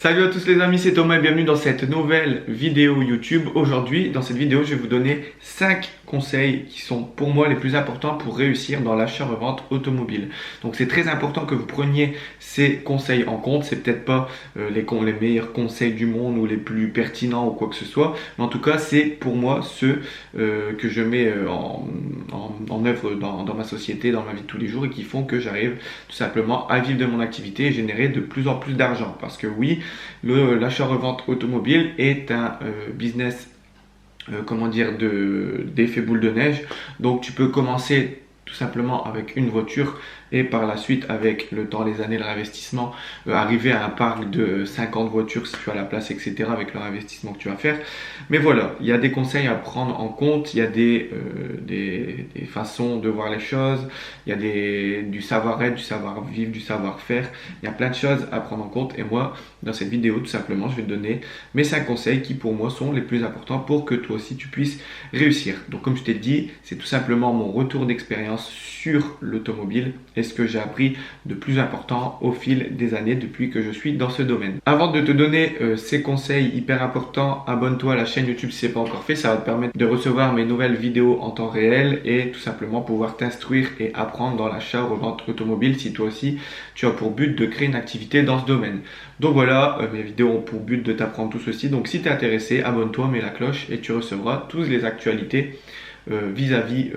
Salut à tous les amis, c'est Thomas et bienvenue dans cette nouvelle vidéo YouTube. Aujourd'hui, dans cette vidéo, je vais vous donner 5 conseils qui sont pour moi les plus importants pour réussir dans l'achat-revente automobile. Donc c'est très important que vous preniez ces conseils en compte. C'est peut-être pas les meilleurs conseils du monde ou les plus pertinents ou quoi que ce soit, mais en tout cas, c'est pour moi ceux que je mets en œuvre dans ma société, dans ma vie de tous les jours et qui font que j'arrive tout simplement à vivre de mon activité et générer de plus en plus d'argent. Parce que oui, l'achat-revente automobile est un business, comment dire, d'effet boule de neige. Donc tu peux commencer tout simplement avec une voiture et par la suite, avec le temps, les années, le réinvestissement, arriver à un parc de 50 voitures si tu as la place, etc. avec le réinvestissement que tu vas faire. Mais voilà, il y a des conseils à prendre en compte, il y a des façons de voir les choses, il y a du savoir-être, du savoir-vivre, du savoir-faire. Il y a plein de choses à prendre en compte et moi, dans cette vidéo, tout simplement, je vais te donner mes 5 conseils qui pour moi sont les plus importants pour que toi aussi tu puisses réussir. Donc comme je t'ai dit, c'est tout simplement mon retour d'expérience sur l'automobile et ce que j'ai appris de plus important au fil des années depuis que je suis dans ce domaine. Avant de te donner ces conseils hyper importants, abonne-toi à la chaîne YouTube si ce n'est pas encore fait. Ça va te permettre de recevoir mes nouvelles vidéos en temps réel et tout simplement pouvoir t'instruire et apprendre dans l'achat ou revente automobile si toi aussi tu as pour but de créer une activité dans ce domaine. Donc voilà, mes vidéos ont pour but de t'apprendre tout ceci. Donc si tu es intéressé, abonne-toi, mets la cloche et tu recevras toutes les actualités vis-à-vis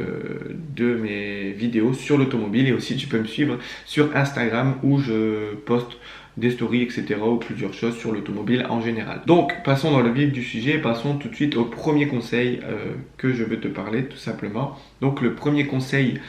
de mes vidéos sur l'automobile. Et aussi tu peux me suivre sur Instagram où je poste des stories, etc. ou plusieurs choses sur l'automobile en général. Donc passons dans le vif du sujet, passons tout de suite au premier conseil que je veux te parler tout simplement. Donc le premier conseil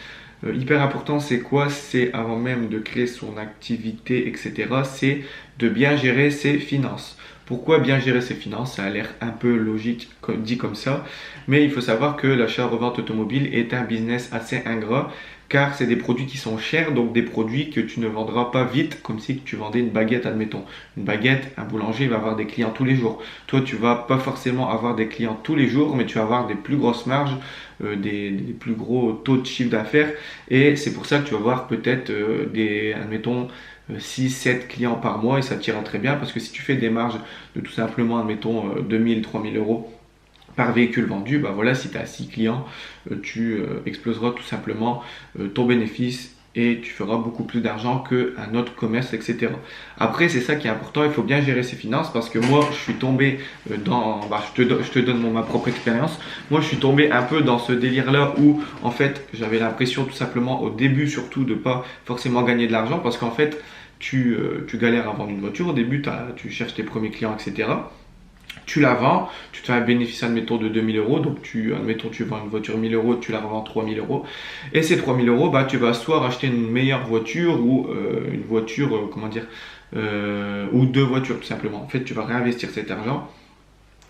hyper important, c'est quoi? C'est avant même de créer son activité, etc. C'est de bien gérer ses finances. Pourquoi bien gérer ses finances? Ça a l'air un peu logique dit comme ça, mais il faut savoir que l'achat-revente automobile est un business assez ingrat car c'est des produits qui sont chers, donc des produits que tu ne vendras pas vite, comme si tu vendais une baguette, admettons. Une baguette, un boulanger va avoir des clients tous les jours. Toi, tu vas pas forcément avoir des clients tous les jours, mais tu vas avoir des plus grosses marges, des plus gros taux de chiffre d'affaires, et c'est pour ça que tu vas avoir peut-être admettons, 6, 7 clients par mois et ça t'ira très bien parce que si tu fais des marges de tout simplement, admettons, 2000, 3000 euros par véhicule vendu, bah voilà, si tu as 6 clients, tu exploseras tout simplement ton bénéfice et tu feras beaucoup plus d'argent qu'un autre commerce, etc. Après, c'est ça qui est important, il faut bien gérer ses finances parce que moi, je suis tombé je te donne ma propre expérience. Moi, je suis tombé un peu dans ce délire-là où, en fait, j'avais l'impression tout simplement au début, surtout, de pas forcément gagner de l'argent parce qu'en fait, tu galères à vendre une voiture. Au début, tu cherches tes premiers clients, etc. Tu la vends, tu te fais un bénéfice, admettons, de 2000 euros. Donc, admettons, tu vends une voiture 1000 euros, tu la revends 3000 euros. Et ces 3000 euros, bah, tu vas soit racheter une meilleure voiture ou une voiture, comment dire, ou deux voitures tout simplement. En fait, tu vas réinvestir cet argent.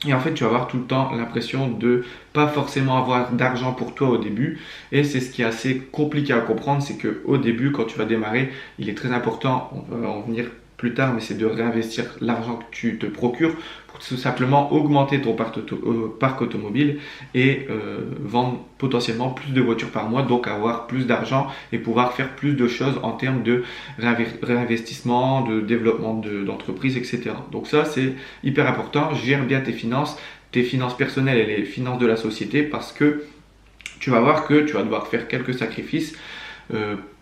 Et en fait, tu vas avoir tout le temps l'impression de pas forcément avoir d'argent pour toi au début. Et c'est ce qui est assez compliqué à comprendre, c'est qu'au début, quand tu vas démarrer, il est très important, on va en venir plus tard, mais c'est de réinvestir l'argent que tu te procures pour tout simplement augmenter ton parc automobile et vendre potentiellement plus de voitures par mois, donc avoir plus d'argent et pouvoir faire plus de choses en termes de réinvestissement, de développement d'entreprise, etc. Donc ça, c'est hyper important. Gère bien tes finances personnelles et les finances de la société parce que tu vas voir que tu vas devoir faire quelques sacrifices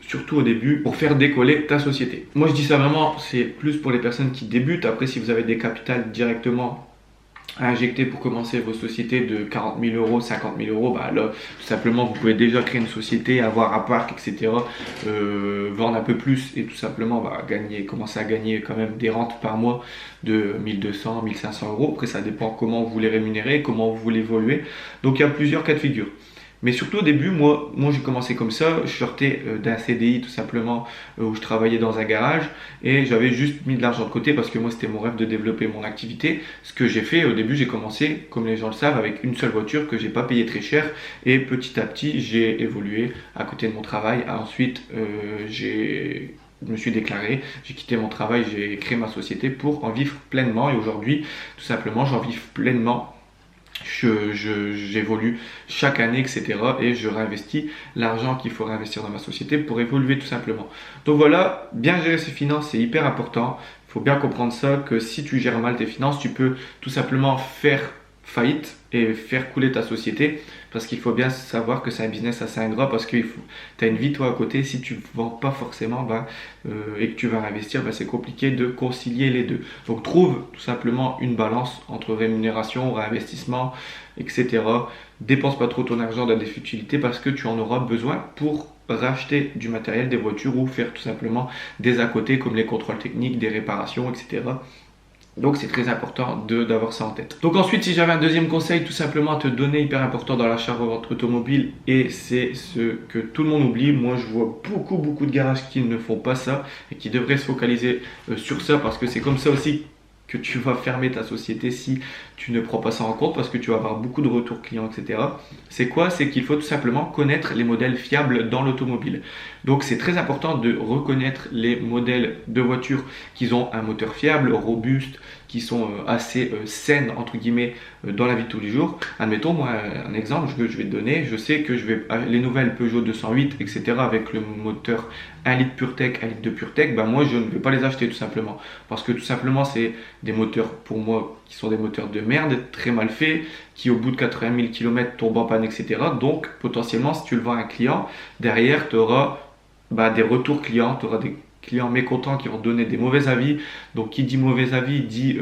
surtout au début, pour faire décoller ta société. Moi je dis ça vraiment, c'est plus pour les personnes qui débutent. Après, si vous avez des capitales directement à injecter pour commencer vos sociétés de 40 000 euros, 50 000 euros, bah là, tout simplement, vous pouvez déjà créer une société, avoir un parc, etc. Vendre un peu plus et tout simplement commencer à gagner quand même des rentes par mois de 1200, 1500 euros. Après, ça dépend comment vous les rémunérez, comment vous voulez évoluer. Donc, il y a plusieurs cas de figure. Mais surtout au début, moi j'ai commencé comme ça, je sortais d'un CDI tout simplement où je travaillais dans un garage et j'avais juste mis de l'argent de côté parce que moi c'était mon rêve de développer mon activité. Ce que j'ai fait au début, j'ai commencé, comme les gens le savent, avec une seule voiture que j'ai pas payé très cher et petit à petit j'ai évolué à côté de mon travail. Ensuite, je me suis déclaré, j'ai quitté mon travail, j'ai créé ma société pour en vivre pleinement et aujourd'hui, tout simplement, j'en vis pleinement. J'évolue chaque année, etc. Et je réinvestis l'argent qu'il faut réinvestir dans ma société pour évoluer tout simplement. Donc voilà, bien gérer ses finances, c'est hyper important. Il faut bien comprendre ça, que si tu gères mal tes finances, tu peux tout simplement faire faillite et faire couler ta société, parce qu'il faut bien savoir que c'est un business assez ingrat, parce que tu as une vie toi à côté. Si tu ne vends pas forcément et que tu vas investir, c'est compliqué de concilier les deux. Donc trouve tout simplement une balance entre rémunération, réinvestissement, etc. Dépense pas trop ton argent dans des futilités, parce que tu en auras besoin pour racheter du matériel, des voitures, ou faire tout simplement des à côté comme les contrôles techniques, des réparations, etc. Donc c'est très important d'avoir ça en tête. Donc ensuite, si j'avais un deuxième conseil tout simplement à te donner, hyper important dans l'achat-revente automobile, et c'est ce que tout le monde oublie, moi je vois beaucoup de garages qui ne font pas ça et qui devraient se focaliser sur ça, parce que c'est comme ça aussi que tu vas fermer ta société si tu ne prends pas ça en compte, parce que tu vas avoir beaucoup de retours clients, etc. C'est quoi? C'est qu'il faut tout simplement connaître les modèles fiables dans l'automobile. Donc c'est très important de reconnaître les modèles de voitures qui ont un moteur fiable, robuste, qui sont assez saines entre guillemets dans la vie de tous les jours. Admettons, moi un exemple que je vais te donner, je sais que les nouvelles Peugeot 208, etc. avec le moteur 1 litre PureTech, 1 litre de PureTech, moi je ne vais pas les acheter tout simplement, parce que tout simplement c'est des moteurs pour moi qui sont des moteurs de merde, très mal faits, qui au bout de 80 000 km tombent en panne, etc. Donc potentiellement, si tu le vends à un client, derrière tu auras des retours clients, tu auras des clients mécontents qui vont donner des mauvais avis. Donc qui dit mauvais avis dit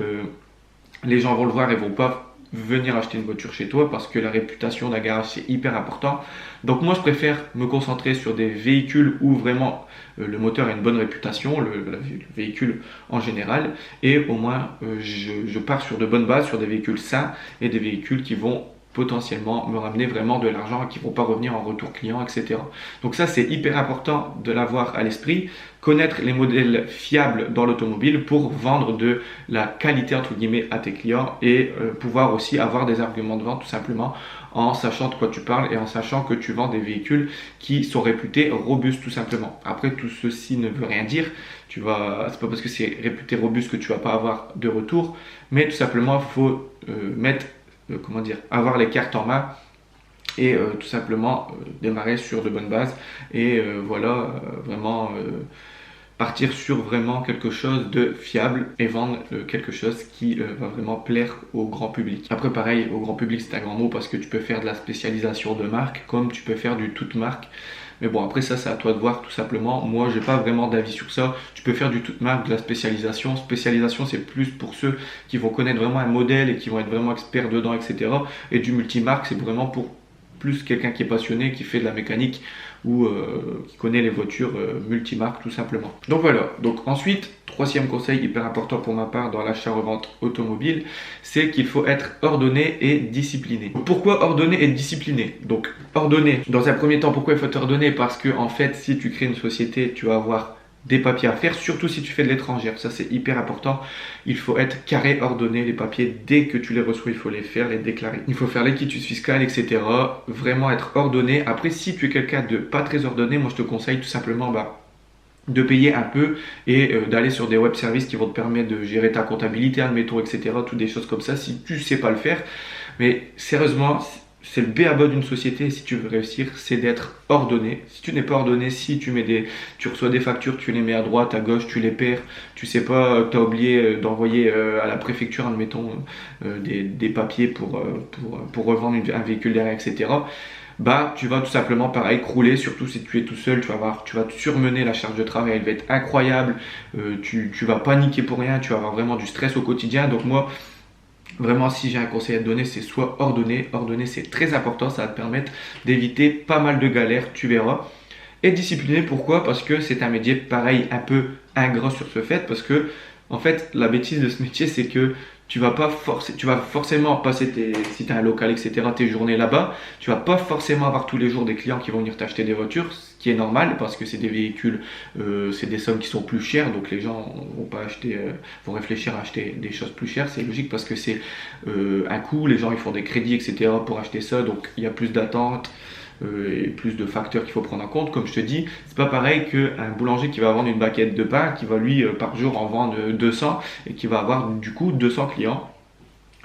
les gens vont le voir et vont pas venir acheter une voiture chez toi, parce que la réputation d'un garage c'est hyper important. Donc moi je préfère me concentrer sur des véhicules où vraiment le moteur a une bonne réputation, le véhicule en général, et au moins je pars sur de bonnes bases, sur des véhicules sains et des véhicules qui vont potentiellement me ramener vraiment de l'argent et qui ne vont pas revenir en retour client, etc. Donc ça c'est hyper important de l'avoir à l'esprit, connaître les modèles fiables dans l'automobile pour vendre de la qualité entre guillemets à tes clients, et pouvoir aussi avoir des arguments de vente tout simplement en sachant de quoi tu parles et en sachant que tu vends des véhicules qui sont réputés robustes tout simplement. Après tout ceci ne veut rien dire, c'est pas parce que c'est réputé robuste que tu vas pas avoir de retour, mais tout simplement il faut avoir les cartes en main et tout simplement démarrer sur de bonnes bases, et vraiment partir sur vraiment quelque chose de fiable et vendre quelque chose qui va vraiment plaire au grand public. Après pareil, au grand public c'est un grand mot, parce que tu peux faire de la spécialisation de marque comme tu peux faire du toute marque. Mais bon, après ça c'est à toi de voir tout simplement. Moi j'ai pas vraiment d'avis sur ça. Tu peux faire du toute marque, de la spécialisation. Spécialisation c'est plus pour ceux qui vont connaître vraiment un modèle et qui vont être vraiment experts dedans, etc. Et du multimarque c'est vraiment pour plus quelqu'un qui est passionné, qui fait de la mécanique ou qui connaît les voitures multimarques tout simplement. Donc voilà, donc ensuite, troisième conseil hyper important pour ma part dans l'achat-revente automobile, c'est qu'il faut être ordonné et discipliné. Pourquoi ordonné et discipliné? Donc ordonné, dans un premier temps, pourquoi il faut être ordonné? Parce que en fait, si tu crées une société, tu vas avoir des papiers à faire, surtout si tu fais de l'étrangère, ça c'est hyper important. Il faut être carré, ordonné, les papiers, dès que tu les reçois, il faut les faire, les déclarer. Il faut faire les quitus fiscales, etc. Vraiment être ordonné. Après, si tu es quelqu'un de pas très ordonné, moi je te conseille tout simplement de payer un peu et d'aller sur des web services qui vont te permettre de gérer ta comptabilité, admettons, etc. Toutes des choses comme ça, si tu sais pas le faire. Mais sérieusement, c'est le b.a-ba d'une société, si tu veux réussir, c'est d'être ordonné. Si tu n'es pas ordonné, si tu reçois des factures, tu les mets à droite, à gauche, tu les perds, tu sais pas, tu as oublié d'envoyer à la préfecture, admettons, des papiers pour revendre un véhicule derrière, etc. Tu vas tout simplement pareil crouler, surtout si tu es tout seul, tu vas te surmener, la charge de travail elle va être incroyable, tu vas paniquer pour rien, tu vas avoir vraiment du stress au quotidien. Donc moi, vraiment, si j'ai un conseil à te donner, c'est soit ordonné. Ordonné, c'est très important, ça va te permettre d'éviter pas mal de galères, tu verras. Et discipliné, pourquoi? Parce que c'est un métier, pareil, un peu ingrat sur ce fait, parce que, en fait, la bêtise de ce métier, c'est que tu vas forcément passer si tu as un local, etc., tes journées là-bas. Tu vas pas forcément avoir tous les jours des clients qui vont venir t'acheter des voitures, ce qui est normal parce que c'est des véhicules, c'est des sommes qui sont plus chères, donc les gens vont réfléchir à acheter des choses plus chères. C'est logique parce que c'est un coût, les gens ils font des crédits, etc., pour acheter ça, donc il y a plus d'attente. Et plus de facteurs qu'il faut prendre en compte. Comme je te dis, c'est pas pareil qu'un boulanger qui va vendre une baguette de pain, qui va lui par jour en vendre 200 et qui va avoir du coup 200 clients.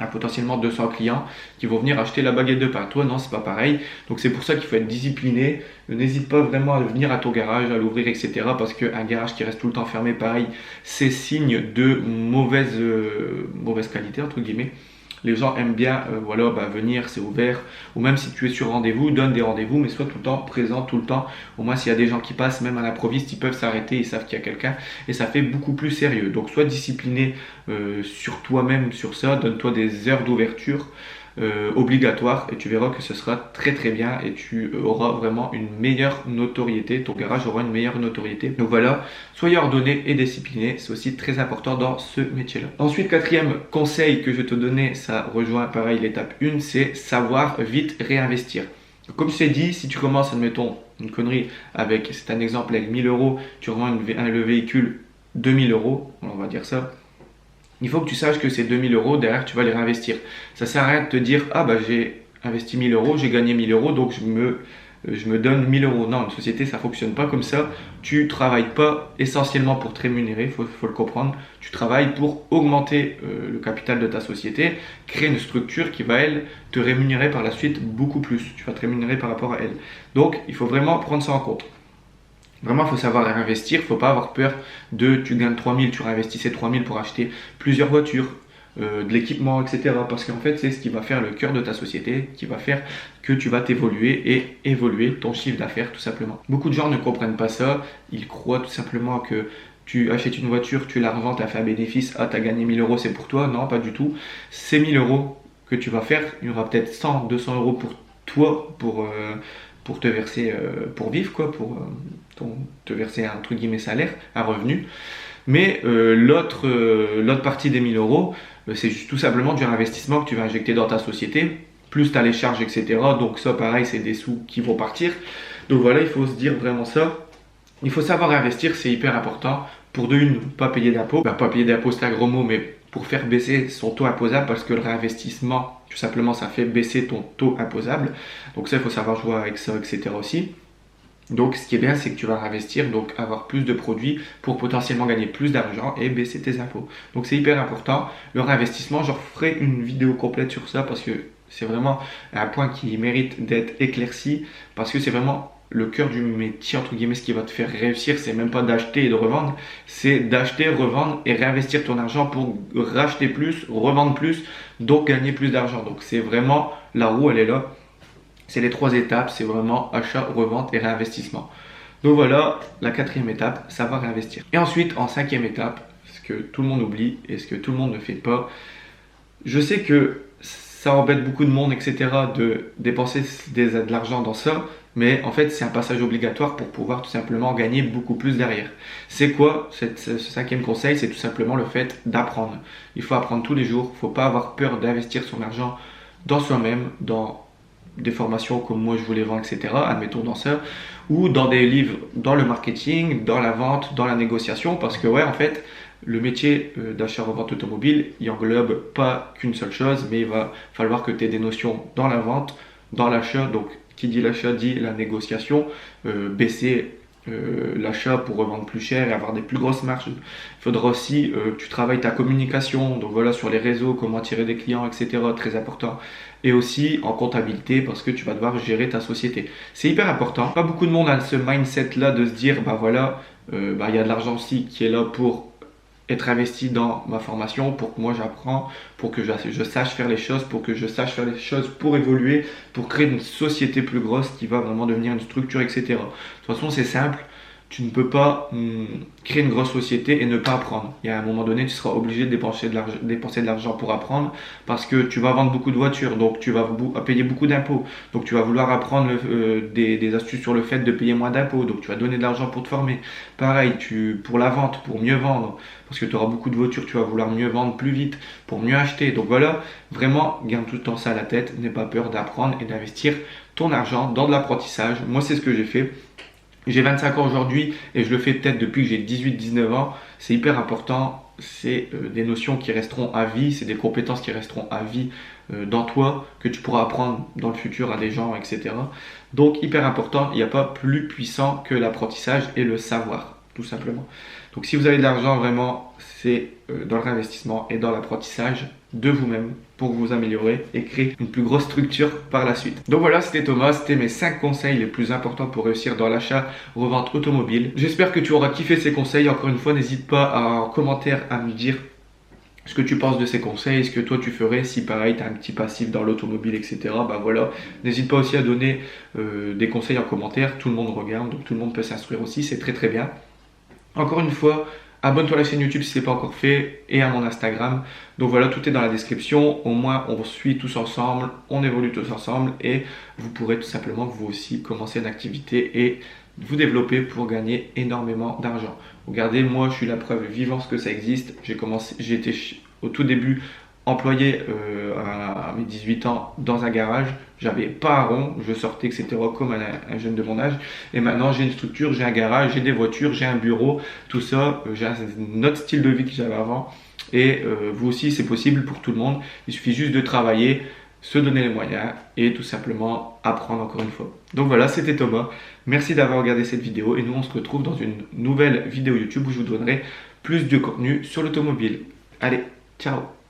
à potentiellement 200 clients qui vont venir acheter la baguette de pain. Toi, non, c'est pas pareil. Donc, c'est pour ça qu'il faut être discipliné. N'hésite pas vraiment à venir à ton garage, à l'ouvrir, etc. Parce qu'un garage qui reste tout le temps fermé, pareil, c'est signe de mauvaise qualité, entre guillemets. Les gens aiment bien voilà, venir, c'est ouvert. Ou même si tu es sur rendez-vous, donne des rendez-vous, mais sois tout le temps présent, tout le temps. Au moins, s'il y a des gens qui passent, même à l'improviste, ils peuvent s'arrêter, ils savent qu'il y a quelqu'un. Et ça fait beaucoup plus sérieux. Donc, sois discipliné sur toi-même, sur ça. Donne-toi des heures d'ouverture obligatoires et tu verras que ce sera très très bien et tu auras vraiment une meilleure notoriété. Ton garage aura une meilleure notoriété. Donc voilà, soyez ordonné et discipliné. C'est aussi très important dans ce métier-là. Ensuite, quatrième conseil que je vais te donner, ça rejoint pareil l'étape 1, c'est savoir vite réinvestir. Comme je t'ai dit, si tu commences, admettons, une connerie avec, c'est un exemple, avec 1000 euros, tu revends le véhicule 2000 euros, on va dire ça. Il faut que tu saches que ces 2000 euros, derrière, tu vas les réinvestir. Ça ne sert à rien de te dire, ah bah j'ai investi 1000 euros, j'ai gagné 1000 euros, donc je me donne 1000 euros. Non, une société, ça ne fonctionne pas comme ça. Tu ne travailles pas essentiellement pour te rémunérer, il faut le comprendre. Tu travailles pour augmenter le capital de ta société, créer une structure qui va, elle, te rémunérer par la suite beaucoup plus. Tu vas te rémunérer par rapport à elle. Donc, il faut vraiment prendre ça en compte. Vraiment, il faut savoir réinvestir, il ne faut pas avoir peur tu gagnes 3000, tu réinvestis ces 3000 pour acheter plusieurs voitures, de l'équipement, etc. Parce qu'en fait, c'est ce qui va faire le cœur de ta société, qui va faire que tu vas t'évoluer et évoluer ton chiffre d'affaires tout simplement. Beaucoup de gens ne comprennent pas ça, ils croient tout simplement que tu achètes une voiture, tu la revends, tu as fait un bénéfice, ah tu as gagné 1000 euros, c'est pour toi. Non, pas du tout. Ces 1000 euros que tu vas faire, il y aura peut-être 100, 200 euros pour toi, pour te verser, pour vivre, quoi, te verser un entre guillemets salaire, un revenu. Mais l'autre partie des 1000 euros, c'est juste tout simplement du réinvestissement que tu vas injecter dans ta société, plus tu as les charges, etc. Donc ça, pareil, c'est des sous qui vont partir. Donc voilà, il faut se dire vraiment ça. Il faut savoir investir, c'est hyper important. Pour de une, pas payer d'impôts. Pas payer d'impôts, c'est un gros mot, mais pour faire baisser son taux imposable, parce que le réinvestissement, tout simplement, ça fait baisser ton taux imposable. Donc ça, il faut savoir jouer avec ça, etc. aussi. Donc ce qui est bien, c'est que tu vas réinvestir, donc avoir plus de produits pour potentiellement gagner plus d'argent et baisser tes impôts. Donc c'est hyper important. Le réinvestissement, je ferai une vidéo complète sur ça parce que c'est vraiment un point qui mérite d'être éclairci, parce que c'est vraiment le cœur du métier, entre guillemets. Ce qui va te faire réussir, c'est même pas d'acheter et de revendre, c'est d'acheter, revendre et réinvestir ton argent pour racheter plus, revendre plus, donc gagner plus d'argent. Donc c'est vraiment, la roue, elle est là. C'est les 3 étapes, c'est vraiment achat, revente et réinvestissement. Donc voilà, la 4e étape, savoir réinvestir. Et ensuite, en 5e étape, ce que tout le monde oublie et ce que tout le monde ne fait pas, je sais que ça embête beaucoup de monde, etc., de dépenser de l'argent dans ça, mais en fait, c'est un passage obligatoire pour pouvoir tout simplement gagner beaucoup plus derrière. C'est quoi ce 5e conseil? C'est tout simplement le fait d'apprendre. Il faut apprendre tous les jours, il ne faut pas avoir peur d'investir son argent dans soi-même, dans des formations comme moi je vous les vends, etc. Admettons dans ça, ou dans des livres, dans le marketing, dans la vente, dans la négociation, parce que ouais, en fait, le métier d'achat-revente automobile, il englobe pas qu'une seule chose, mais il va falloir que tu aies des notions dans la vente, dans l'achat. Donc qui dit l'achat dit la négociation, baisser l'achat pour revendre plus cher et avoir des plus grosses marges. Il faudra aussi que tu travailles ta communication, donc voilà, sur les réseaux, comment attirer des clients, etc. Très important. Et aussi en comptabilité, parce que tu vas devoir gérer ta société. C'est hyper important. Pas beaucoup de monde a ce mindset là de se dire bah voilà, il y a de l'argent aussi qui est là pour être investi dans ma formation, pour que moi j'apprends, pour que je sache faire les choses, pour que je sache faire les choses pour évoluer, pour créer une société plus grosse qui va vraiment devenir une structure, etc. De toute façon, c'est simple. Tu ne peux pas créer une grosse société et ne pas apprendre. Il y a un moment donné, tu seras obligé de dépenser de l'argent pour apprendre, parce que tu vas vendre beaucoup de voitures, donc tu vas payer beaucoup d'impôts. Donc tu vas vouloir apprendre des astuces sur le fait de payer moins d'impôts. Donc tu vas donner de l'argent pour te former. Pareil, pour la vente, pour mieux vendre, parce que tu auras beaucoup de voitures, tu vas vouloir mieux vendre plus vite, pour mieux acheter. Donc voilà, vraiment, garde tout le temps ça à la tête. N'aie pas peur d'apprendre et d'investir ton argent dans de l'apprentissage. Moi, c'est ce que j'ai fait. J'ai 25 ans aujourd'hui et je le fais peut-être depuis que j'ai 18-19 ans. C'est hyper important, c'est des notions qui resteront à vie, c'est des compétences qui resteront à vie dans toi, que tu pourras apprendre dans le futur à des gens, etc. Donc hyper important, il n'y a pas plus puissant que l'apprentissage et le savoir, tout simplement. Donc si vous avez de l'argent, vraiment, c'est dans le réinvestissement et dans l'apprentissage de vous-même pour vous améliorer et créer une plus grosse structure par la suite. Donc voilà, c'était Thomas, c'était mes 5 conseils les plus importants pour réussir dans l'achat-revente automobile. J'espère que tu auras kiffé ces conseils. Encore une fois, n'hésite pas en commentaire à me dire ce que tu penses de ces conseils, ce que toi tu ferais si pareil tu as un petit passif dans l'automobile, etc. Bah voilà, n'hésite pas aussi à donner des conseils en commentaire, tout le monde regarde, donc tout le monde peut s'instruire aussi, c'est très très bien. Encore une fois, abonne-toi à la chaîne YouTube si ce n'est pas encore fait et à mon Instagram. Donc voilà, tout est dans la description. Au moins, on suit tous ensemble, on évolue tous ensemble et vous pourrez tout simplement vous aussi commencer une activité et vous développer pour gagner énormément d'argent. Regardez, moi, je suis la preuve vivante que ça existe. J'ai été au tout début employé à mes 18 ans dans un garage. J'avais pas un rond, je sortais, etc. comme un jeune de mon âge. Et maintenant, j'ai une structure, j'ai un garage, j'ai des voitures, j'ai un bureau, tout ça. J'ai un autre style de vie que j'avais avant. Et vous aussi, c'est possible pour tout le monde. Il suffit juste de travailler, se donner les moyens et tout simplement apprendre encore une fois. Donc voilà, c'était Thomas. Merci d'avoir regardé cette vidéo et nous, on se retrouve dans une nouvelle vidéo YouTube où je vous donnerai plus de contenu sur l'automobile. Allez, ciao!